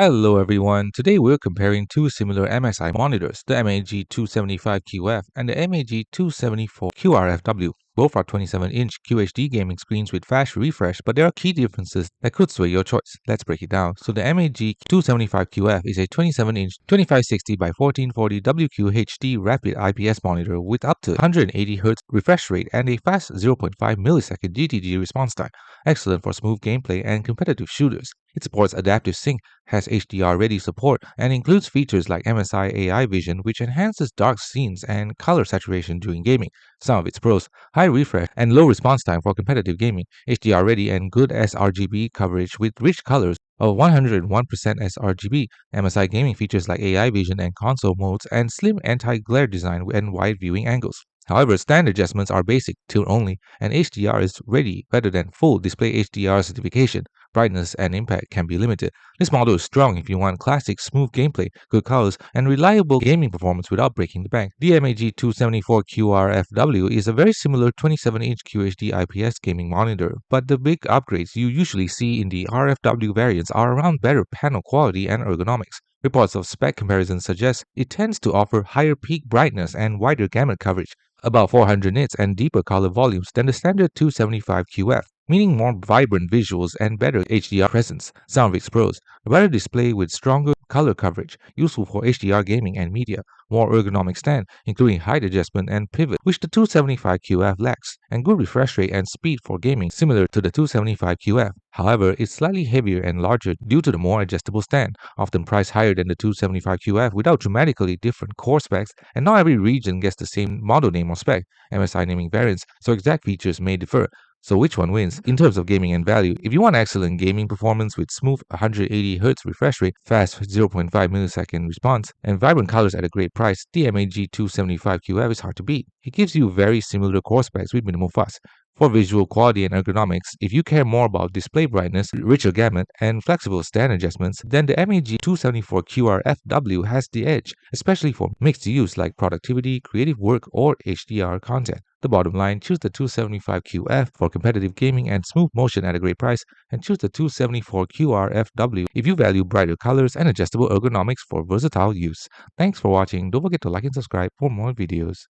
Hello everyone, today we're comparing two similar MSI monitors, the MAG275QF and the MAG274QRFW. Both are 27-inch QHD gaming screens with fast refresh, but there are key differences that could sway your choice. Let's break it down. So the MAG275QF is a 27-inch 2560 by 1440 WQHD rapid IPS monitor with up to 180Hz refresh rate and a fast 0.5 millisecond GTG response time, excellent for smooth gameplay and competitive shooters. It supports adaptive sync, has HDR-ready support, and includes features like MSI AI Vision, which enhances dark scenes and color saturation during gaming. Some of its pros: high refresh and low response time for competitive gaming, HDR-ready and good sRGB coverage with rich colors of 101% sRGB, MSI gaming features like AI Vision and console modes, and slim anti-glare design and wide viewing angles. However, standard adjustments are basic, tilt only, and HDR is ready better than full display HDR certification. Brightness and impact can be limited. This model is strong if you want classic, smooth gameplay, good colors, and reliable gaming performance without breaking the bank. The MAG274QRFW is a very similar 27-inch QHD IPS gaming monitor, but the big upgrades you usually see in the RFW variants are around better panel quality and ergonomics. Reports of spec comparisons suggest it tends to offer higher peak brightness and wider gamut coverage, about 400 nits and deeper color volumes than the standard 275QF, meaning more vibrant visuals and better HDR presence. Some of its pros: a better display with stronger color coverage, useful for HDR gaming and media, more ergonomic stand, including height adjustment and pivot, which the 275QF lacks, and good refresh rate and speed for gaming, similar to the 275QF. However, it's slightly heavier and larger due to the more adjustable stand, often priced higher than the 275QF without dramatically different core specs, and not every region gets the same model name or spec. MSI naming variants, so exact features may differ. So which one wins? In terms of gaming and value, if you want excellent gaming performance with smooth 180Hz refresh rate, fast 0.5 millisecond response, and vibrant colors at a great price, the MAG275QF is hard to beat. It gives you very similar core specs with minimal fuss. For visual quality and ergonomics, if you care more about display brightness, richer gamut, and flexible stand adjustments, then the MAG274QRFW has the edge, especially for mixed use like productivity, creative work, or HDR content. The bottom line: choose the 275QF for competitive gaming and smooth motion at a great price, and choose the 274QRFW if you value brighter colors and adjustable ergonomics for versatile use. Thanks for watching. Don't forget to like and subscribe for more videos.